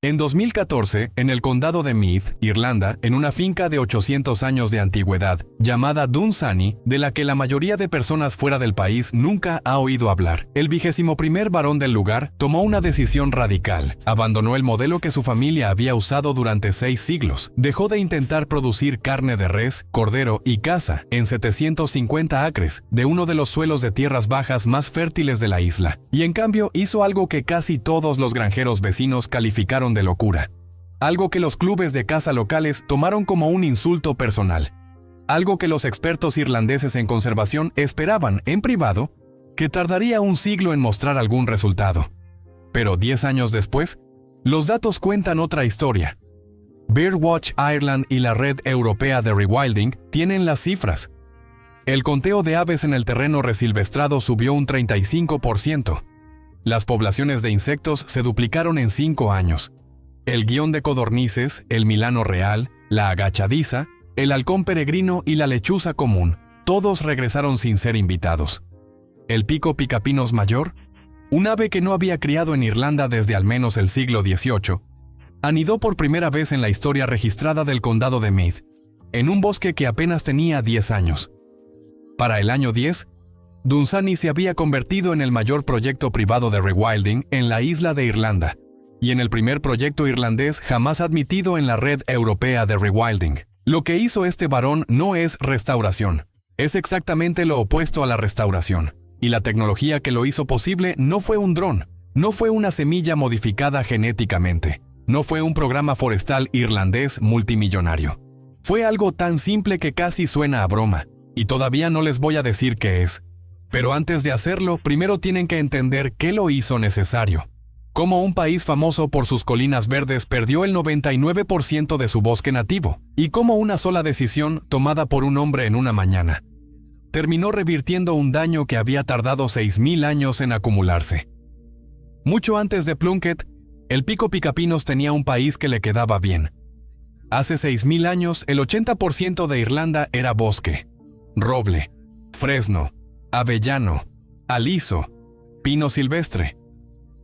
En 2014, en el condado de Meath, Irlanda, en una finca de 800 años de antigüedad, llamada Dunsany, de la que la mayoría de personas fuera del país nunca ha oído hablar, el 21º varón del lugar tomó una decisión radical. Abandonó el modelo que su familia había usado durante 6 siglos. Dejó de intentar producir carne de res, cordero y caza en 750 acres de uno de los suelos de tierras bajas más fértiles de la isla, y en cambio hizo algo que casi todos los granjeros vecinos calificaron de locura. Algo que los clubes de caza locales tomaron como un insulto personal. Algo que los expertos irlandeses en conservación esperaban, en privado, que tardaría un siglo en mostrar algún resultado. Pero 10 años después, los datos cuentan otra historia. Birdwatch Ireland y la Red Europea de Rewilding tienen las cifras. El conteo de aves en el terreno resilvestrado subió un 35%. Las poblaciones de insectos se duplicaron en 5 años. El guión de codornices, el milano real, la agachadiza, el halcón peregrino y la lechuza común, todos regresaron sin ser invitados. El pico picapinos mayor, un ave que no había criado en Irlanda desde al menos el siglo XVIII, anidó por primera vez en la historia registrada del condado de Meath, en un bosque que apenas tenía 10 años. Para el año 10, Dunsany se había convertido en el mayor proyecto privado de rewilding en la isla de Irlanda, y en el primer proyecto irlandés jamás admitido en la Red Europea de Rewilding. Lo que hizo este varón no es restauración, es exactamente lo opuesto a la restauración. Y la tecnología que lo hizo posible no fue un dron, no fue una semilla modificada genéticamente, no fue un programa forestal irlandés multimillonario. Fue algo tan simple que casi suena a broma, y todavía no les voy a decir qué es. Pero antes de hacerlo, primero tienen que entender qué lo hizo necesario. Cómo un país famoso por sus colinas verdes perdió el 99% de su bosque nativo, y cómo una sola decisión, tomada por un hombre en una mañana, terminó revirtiendo un daño que había tardado 6.000 años en acumularse. Mucho antes de Plunkett, el pico picapinos tenía un país que le quedaba bien. Hace 6.000 años, el 80% de Irlanda era bosque, roble, fresno, avellano, aliso, pino silvestre.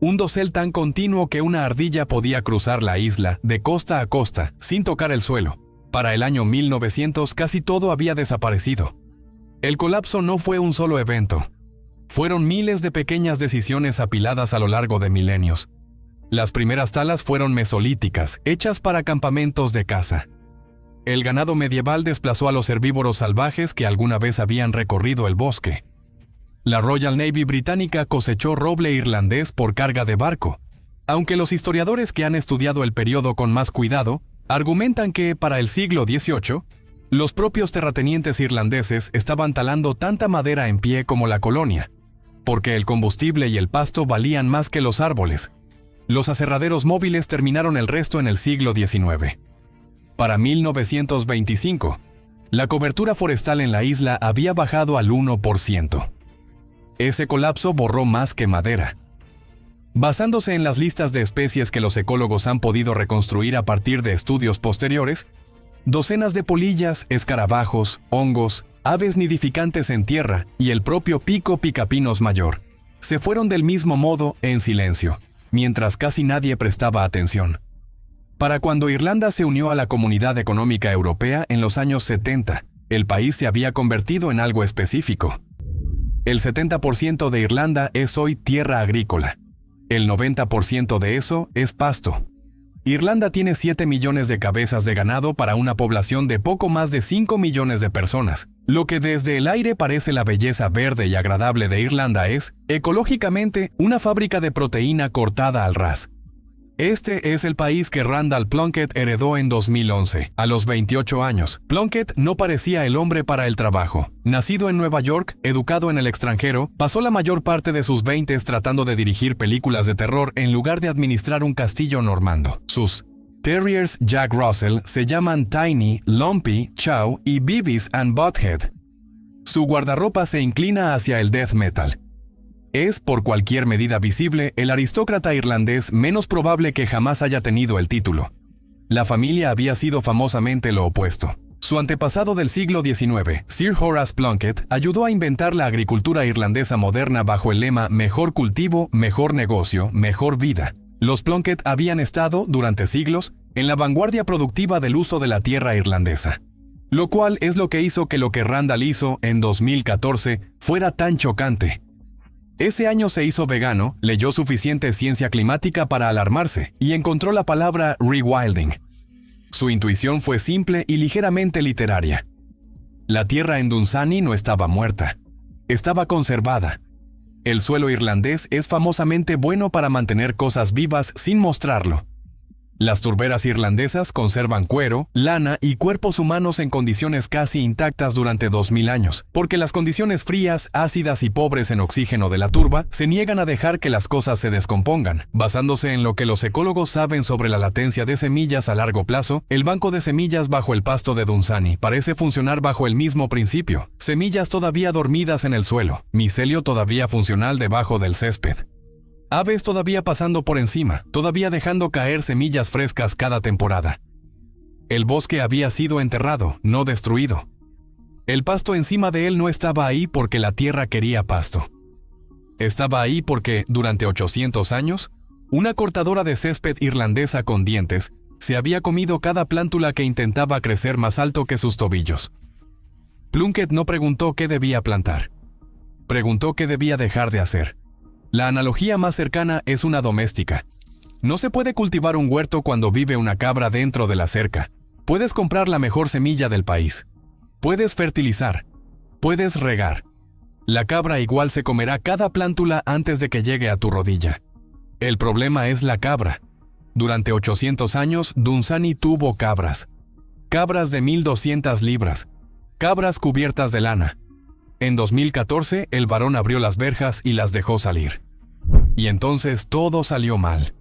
Un dosel tan continuo que una ardilla podía cruzar la isla de costa a costa sin tocar el suelo. Para el año 1900 casi todo había desaparecido. El colapso no fue un solo evento. Fueron miles de pequeñas decisiones apiladas a lo largo de milenios. Las primeras talas fueron mesolíticas, hechas para campamentos de caza. El ganado medieval desplazó a los herbívoros salvajes que alguna vez habían recorrido el bosque. La Royal Navy británica cosechó roble irlandés por carga de barco, aunque los historiadores que han estudiado el periodo con más cuidado argumentan que, para el siglo XVIII, los propios terratenientes irlandeses estaban talando tanta madera en pie como la colonia, porque el combustible y el pasto valían más que los árboles. Los aserraderos móviles terminaron el resto en el siglo XIX. Para 1925, la cobertura forestal en la isla había bajado al 1%. Ese colapso borró más que madera. Basándose en las listas de especies que los ecólogos han podido reconstruir a partir de estudios posteriores, docenas de polillas, escarabajos, hongos, aves nidificantes en tierra y el propio pico picapinos mayor se fueron del mismo modo en silencio, mientras casi nadie prestaba atención. Para cuando Irlanda se unió a la Comunidad Económica Europea en los años 70, el país se había convertido en algo específico. El 70% de Irlanda es hoy tierra agrícola. El 90% de eso es pasto. Irlanda tiene 7 millones de cabezas de ganado para una población de poco más de 5 millones de personas. Lo que desde el aire parece la belleza verde y agradable de Irlanda es, ecológicamente, una fábrica de proteína cortada al ras. Este es el país que Randall Plunkett heredó en 2011, a los 28 años. Plunkett no parecía el hombre para el trabajo. Nacido en Nueva York, educado en el extranjero, pasó la mayor parte de sus 20s tratando de dirigir películas de terror en lugar de administrar un castillo normando. Sus Terriers Jack Russell se llaman Tiny, Lumpy, Chow y Beavis and Butthead. Su guardarropa se inclina hacia el death metal. Es, por cualquier medida visible, el aristócrata irlandés menos probable que jamás haya tenido el título. La familia había sido famosamente lo opuesto. Su antepasado del siglo XIX, Sir Horace Plunkett, ayudó a inventar la agricultura irlandesa moderna bajo el lema «Mejor cultivo, mejor negocio, mejor vida». Los Plunkett habían estado, durante siglos, en la vanguardia productiva del uso de la tierra irlandesa. Lo cual es lo que hizo que lo que Randall hizo en 2014 fuera tan chocante. Ese año se hizo vegano, leyó suficiente ciencia climática para alarmarse y encontró la palabra rewilding. Su intuición fue simple y ligeramente literaria. La tierra en Dunsany no estaba muerta, estaba conservada. El suelo irlandés es famosamente bueno para mantener cosas vivas sin mostrarlo. Las turberas irlandesas conservan cuero, lana y cuerpos humanos en condiciones casi intactas durante 2000 años, porque las condiciones frías, ácidas y pobres en oxígeno de la turba se niegan a dejar que las cosas se descompongan. Basándose en lo que los ecólogos saben sobre la latencia de semillas a largo plazo, el banco de semillas bajo el pasto de Dunsany parece funcionar bajo el mismo principio. Semillas todavía dormidas en el suelo, micelio todavía funcional debajo del césped. Aves todavía pasando por encima, todavía dejando caer semillas frescas cada temporada. El bosque había sido enterrado, no destruido. El pasto encima de él no estaba ahí porque la tierra quería pasto. Estaba ahí porque, durante 800 años, una cortadora de césped irlandesa con dientes se había comido cada plántula que intentaba crecer más alto que sus tobillos. Plunkett no preguntó qué debía plantar. Preguntó qué debía dejar de hacer. La analogía más cercana es una doméstica. No se puede cultivar un huerto cuando vive una cabra dentro de la cerca. Puedes comprar la mejor semilla del país. Puedes fertilizar. Puedes regar. La cabra igual se comerá cada plántula antes de que llegue a tu rodilla. El problema es la cabra. Durante 800 años, Dunsany tuvo cabras. Cabras de 1200 libras. Cabras cubiertas de lana. En 2014, el varón abrió las verjas y las dejó salir. Y entonces todo salió mal.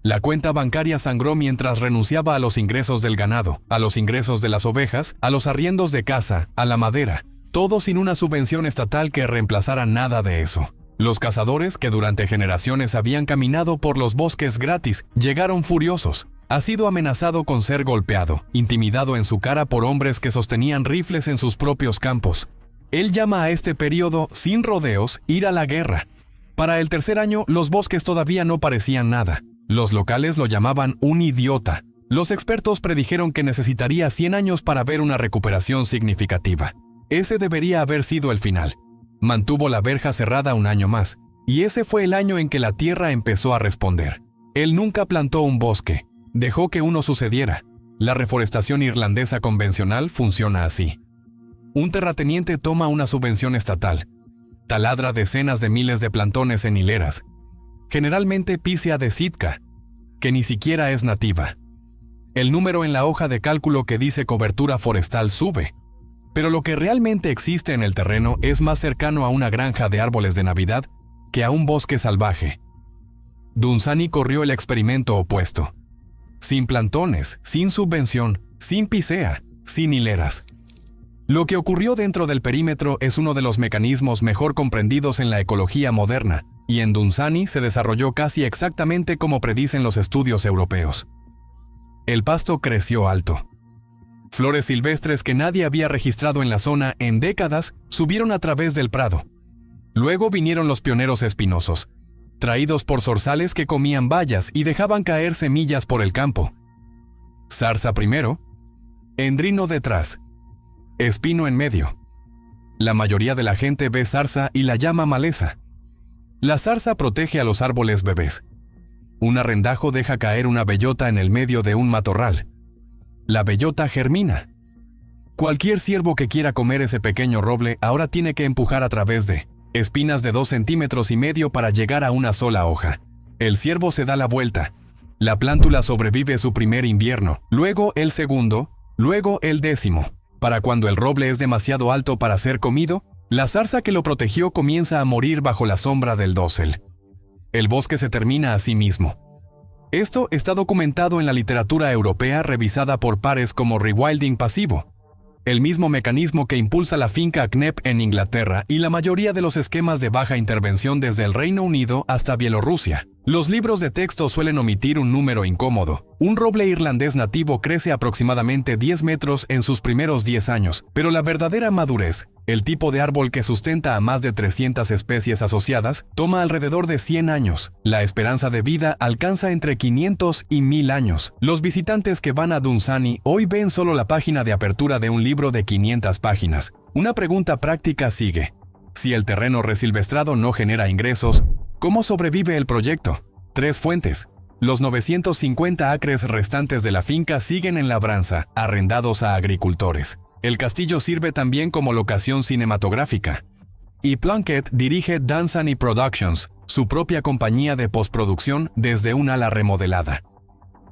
La cuenta bancaria sangró mientras renunciaba a los ingresos del ganado, a los ingresos de las ovejas, a los arriendos de casa, a la madera, todo sin una subvención estatal que reemplazara nada de eso. Los cazadores, que durante generaciones habían caminado por los bosques gratis, llegaron furiosos. Ha sido amenazado con ser golpeado, intimidado en su cara por hombres que sostenían rifles en sus propios campos. Él llama a este periodo, sin rodeos, ir a la guerra. Para el tercer año, los bosques todavía no parecían nada. Los locales lo llamaban un idiota. Los expertos predijeron que necesitaría 100 años para ver una recuperación significativa. Ese debería haber sido el final. Mantuvo la verja cerrada un año más, y ese fue el año en que la tierra empezó a responder. Él nunca plantó un bosque, dejó que uno sucediera. La reforestación irlandesa convencional funciona así. Un terrateniente toma una subvención estatal, taladra decenas de miles de plantones en hileras, generalmente Picea de Sitka, que ni siquiera es nativa. El número en la hoja de cálculo que dice cobertura forestal sube, pero lo que realmente existe en el terreno es más cercano a una granja de árboles de Navidad que a un bosque salvaje. Dunsany corrió el experimento opuesto. Sin plantones, sin subvención, sin Picea, sin hileras. Lo que ocurrió dentro del perímetro es uno de los mecanismos mejor comprendidos en la ecología moderna, y en Dunsany se desarrolló casi exactamente como predicen los estudios europeos. El pasto creció alto. Flores silvestres que nadie había registrado en la zona en décadas subieron a través del prado. Luego vinieron los pioneros espinosos, traídos por zorzales que comían bayas y dejaban caer semillas por el campo. Zarza primero, endrino detrás, espino en medio. La mayoría de la gente ve zarza y la llama maleza. La zarza protege a los árboles bebés. Un arrendajo deja caer una bellota en el medio de un matorral. La bellota germina. Cualquier ciervo que quiera comer ese pequeño roble ahora tiene que empujar a través de espinas de 2,5 centímetros para llegar a una sola hoja. El ciervo se da la vuelta. La plántula sobrevive su primer invierno, luego el segundo, luego el 10º. Para cuando el roble es demasiado alto para ser comido, la zarza que lo protegió comienza a morir bajo la sombra del dosel. El bosque se termina a sí mismo. Esto está documentado en la literatura europea revisada por pares como rewilding pasivo, el mismo mecanismo que impulsa la finca Knep en Inglaterra y la mayoría de los esquemas de baja intervención desde el Reino Unido hasta Bielorrusia. Los libros de texto suelen omitir un número incómodo. Un roble irlandés nativo crece aproximadamente 10 metros en sus primeros 10 años, pero la verdadera madurez, el tipo de árbol que sustenta a más de 300 especies asociadas, toma alrededor de 100 años. La esperanza de vida alcanza entre 500 y 1000 años. Los visitantes que van a Dunsany hoy ven solo la página de apertura de un libro de 500 páginas. Una pregunta práctica sigue. Si el terreno resilvestrado no genera ingresos, ¿cómo sobrevive el proyecto? 3 fuentes. Los 950 acres restantes de la finca siguen en labranza, arrendados a agricultores. El castillo sirve también como locación cinematográfica. Y Plunkett dirige Dunsany Productions, su propia compañía de postproducción, desde un ala remodelada.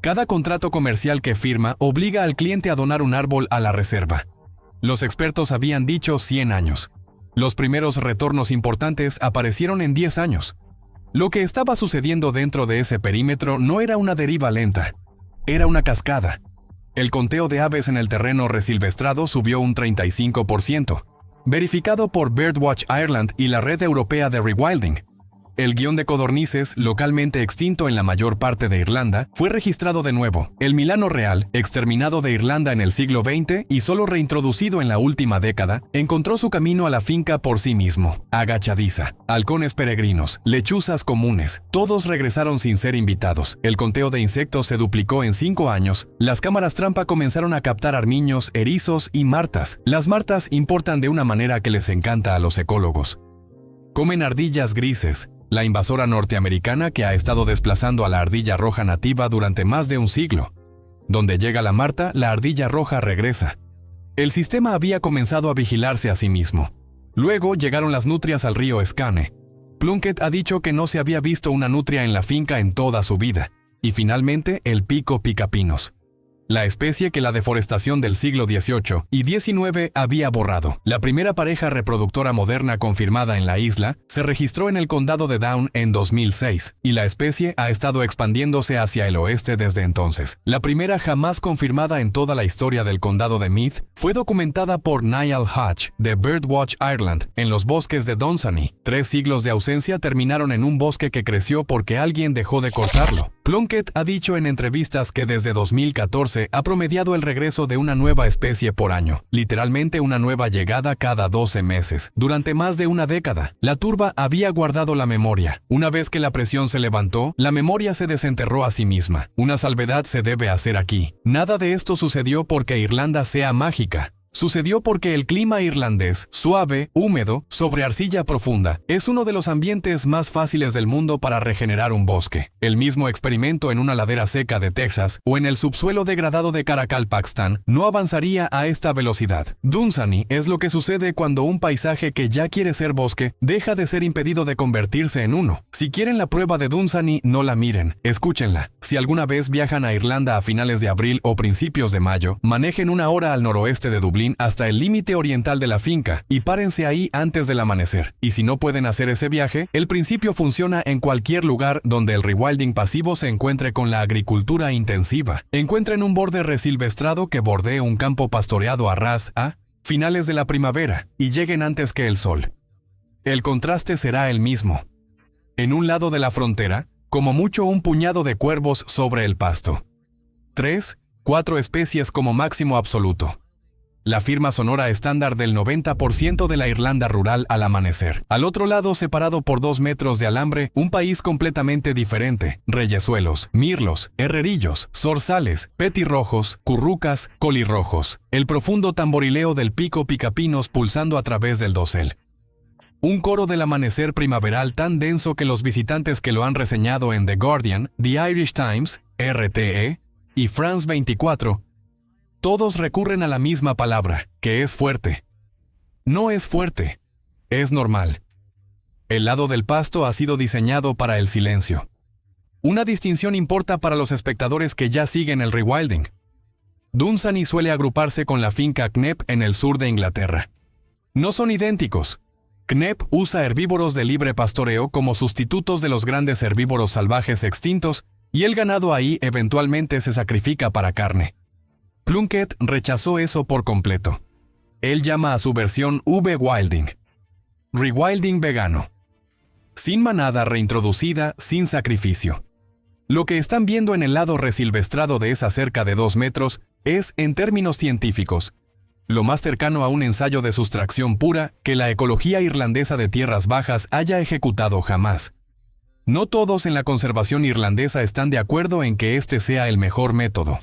Cada contrato comercial que firma obliga al cliente a donar un árbol a la reserva. Los expertos habían dicho 100 años. Los primeros retornos importantes aparecieron en 10 años. Lo que estaba sucediendo dentro de ese perímetro no era una deriva lenta, era una cascada. El conteo de aves en el terreno resilvestrado subió un 35%, verificado por Birdwatch Ireland y la Red Europea de Rewilding. El guión de codornices, localmente extinto en la mayor parte de Irlanda, fue registrado de nuevo. El milano real, exterminado de Irlanda en el siglo XX y solo reintroducido en la última década, encontró su camino a la finca por sí mismo. Agachadiza, halcones peregrinos, lechuzas comunes, todos regresaron sin ser invitados. El conteo de insectos se duplicó en 5 años. Las cámaras trampa comenzaron a captar armiños, erizos y martas. Las martas importan de una manera que les encanta a los ecólogos. Comen ardillas grises, la invasora norteamericana que ha estado desplazando a la ardilla roja nativa durante más de un siglo. Donde llega la marta, la ardilla roja regresa. El sistema había comenzado a vigilarse a sí mismo. Luego llegaron las nutrias al río Scane. Plunkett ha dicho que no se había visto una nutria en la finca en toda su vida. Y finalmente, el pico picapinos. La especie que la deforestación del siglo XVIII y XIX había borrado. La primera pareja reproductora moderna confirmada en la isla se registró en el condado de Down en 2006, y la especie ha estado expandiéndose hacia el oeste desde entonces. La primera jamás confirmada en toda la historia del condado de Meath fue documentada por Niall Hodge, de Birdwatch Ireland, en los bosques de Dunsany. 3 siglos de ausencia terminaron en un bosque que creció porque alguien dejó de cortarlo. Plunkett ha dicho en entrevistas que desde 2014 ha promediado el regreso de una nueva especie por año, literalmente una nueva llegada cada 12 meses. Durante más de una década, la turba había guardado la memoria. Una vez que la presión se levantó, la memoria se desenterró a sí misma. Una salvedad se debe hacer aquí. Nada de esto sucedió porque Irlanda sea mágica. Sucedió porque el clima irlandés, suave, húmedo, sobre arcilla profunda, es uno de los ambientes más fáciles del mundo para regenerar un bosque. El mismo experimento en una ladera seca de Texas o en el subsuelo degradado de Karakalpakstan no avanzaría a esta velocidad. Dunsany es lo que sucede cuando un paisaje que ya quiere ser bosque deja de ser impedido de convertirse en uno. Si quieren la prueba de Dunsany, no la miren, escúchenla. Si alguna vez viajan a Irlanda a finales de abril o principios de mayo, manejen 1 hora al noroeste de Dublín hasta el límite oriental de la finca y párense ahí antes del amanecer. Y si no pueden hacer ese viaje, el principio funciona en cualquier lugar donde el rewilding pasivo se encuentre con la agricultura intensiva. Encuentren un borde resilvestrado que bordee un campo pastoreado a ras a finales de la primavera y lleguen antes que el sol. El contraste será el mismo. En un lado de la frontera, como mucho un puñado de cuervos sobre el pasto. 3, 4 especies como máximo absoluto. La firma sonora estándar del 90% de la Irlanda rural al amanecer. Al otro lado, separado por 2 metros de alambre, un país completamente diferente. Reyesuelos, mirlos, herrerillos, zorzales, petirrojos, currucas, colirrojos. El profundo tamborileo del pico picapinos pulsando a través del dosel. Un coro del amanecer primaveral tan denso que los visitantes que lo han reseñado en The Guardian, The Irish Times, RTE y France 24, todos recurren a la misma palabra, que es fuerte. No es fuerte, es normal. El lado del pasto ha sido diseñado para el silencio. Una distinción importa para los espectadores que ya siguen el rewilding. Dunsany suele agruparse con la finca Knepp en el sur de Inglaterra. No son idénticos. Knepp usa herbívoros de libre pastoreo como sustitutos de los grandes herbívoros salvajes extintos y el ganado ahí eventualmente se sacrifica para carne. Plunkett rechazó eso por completo. Él llama a su versión V-Wilding. Rewilding vegano. sin manada reintroducida, sin sacrificio. Lo que están viendo en el lado resilvestrado de esa cerca de 2 metros es, en términos científicos, lo más cercano a un ensayo de sustracción pura que la ecología irlandesa de tierras bajas haya ejecutado jamás. No todos en la conservación irlandesa están de acuerdo en que este sea el mejor método.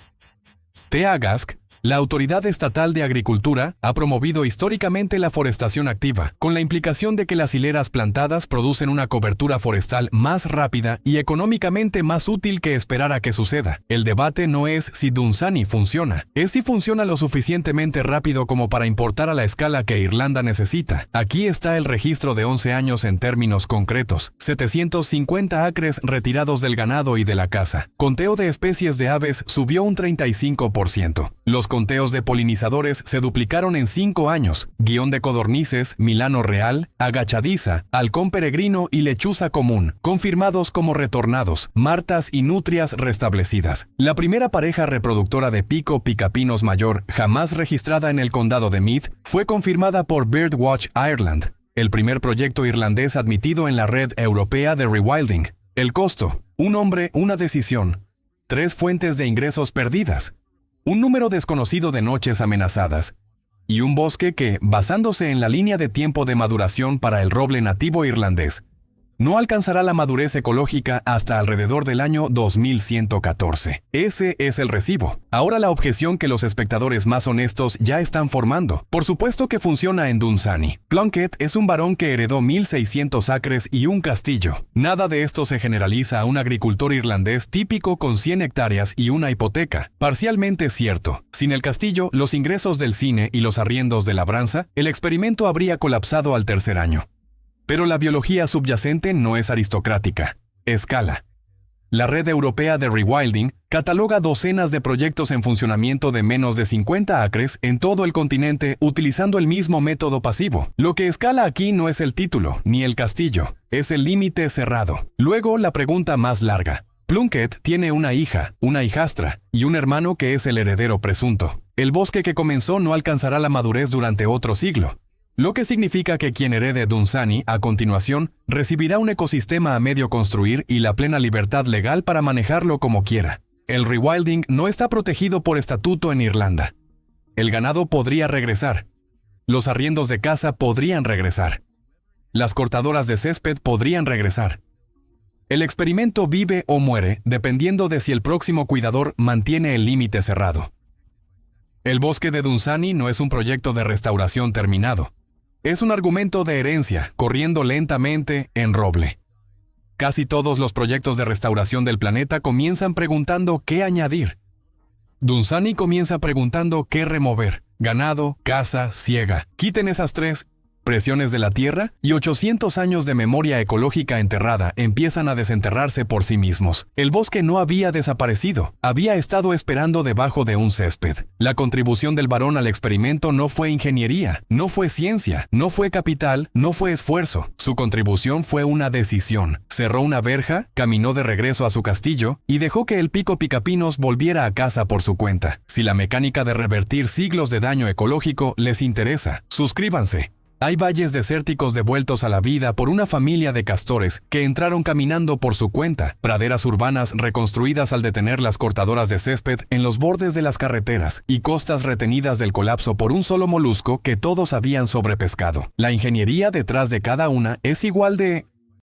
Teagasc, la Autoridad Estatal de Agricultura, ha promovido históricamente la forestación activa, con la implicación de que las hileras plantadas producen una cobertura forestal más rápida y económicamente más útil que esperar a que suceda. El debate no es si Dunsany funciona, es si funciona lo suficientemente rápido como para importar a la escala que Irlanda necesita. Aquí está el registro de 11 años en términos concretos, 750 acres retirados del ganado y de la caza. Conteo de especies de aves subió un 35%. Los conteos de polinizadores se duplicaron en 5 años, guión de codornices, milano real, agachadiza, halcón peregrino y lechuza común, confirmados como retornados, martas y nutrias restablecidas. La primera pareja reproductora de pico picapinos mayor jamás registrada en el condado de Meath fue confirmada por Birdwatch Ireland, el primer proyecto irlandés admitido en la red europea de rewilding. El costo: un hombre, una decisión. 3 fuentes de ingresos perdidas. Un número desconocido de noches amenazadas, y un bosque que, basándose en la línea de tiempo de maduración para el roble nativo irlandés, no alcanzará la madurez ecológica hasta alrededor del año 2114. Ese es el recibo. Ahora la objeción que los espectadores más honestos ya están formando. Por supuesto que funciona en Dunsany. Plunkett es un varón que heredó 1.600 acres y un castillo. Nada de esto se generaliza a un agricultor irlandés típico con 100 hectáreas y una hipoteca. Parcialmente cierto. Sin el castillo, los ingresos del cine y los arriendos de labranza, el experimento habría colapsado al tercer año. Pero la biología subyacente no es aristocrática. Escala. La Red Europea de Rewilding cataloga docenas de proyectos en funcionamiento de menos de 50 acres en todo el continente utilizando el mismo método pasivo. Lo que escala aquí no es el título, ni el castillo, es el límite cerrado. Luego, la pregunta más larga. Plunkett tiene una hija, una hijastra, y un hermano que es el heredero presunto. El bosque que comenzó no alcanzará la madurez durante otro siglo. Lo que significa que quien herede Dunsany, a continuación, recibirá un ecosistema a medio construir y la plena libertad legal para manejarlo como quiera. El rewilding no está protegido por estatuto en Irlanda. El ganado podría regresar. Los arriendos de caza podrían regresar. Las cortadoras de césped podrían regresar. El experimento vive o muere dependiendo de si el próximo cuidador mantiene el límite cerrado. El bosque de Dunsany no es un proyecto de restauración terminado. Es un argumento de herencia, corriendo lentamente en roble. Casi todos los proyectos de restauración del planeta comienzan preguntando qué añadir. Dunsany comienza preguntando qué remover. Ganado, caza, siega. Quiten esas 3 presiones de la tierra y 800 años de memoria ecológica enterrada empiezan a desenterrarse por sí mismos. El bosque no había desaparecido, había estado esperando debajo de un césped. La contribución del varón al experimento no fue ingeniería, no fue ciencia, no fue capital, no fue esfuerzo. Su contribución fue una decisión. Cerró una verja, caminó de regreso a su castillo y dejó que el pico picapinos volviera a casa por su cuenta. Si la mecánica de revertir siglos de daño ecológico les interesa, suscríbanse. Hay valles desérticos devueltos a la vida por una familia de castores que entraron caminando por su cuenta, praderas urbanas reconstruidas al detener las cortadoras de césped en los bordes de las carreteras y costas retenidas del colapso por un solo molusco que todos habían sobrepescado. La ingeniería detrás de cada una es igual de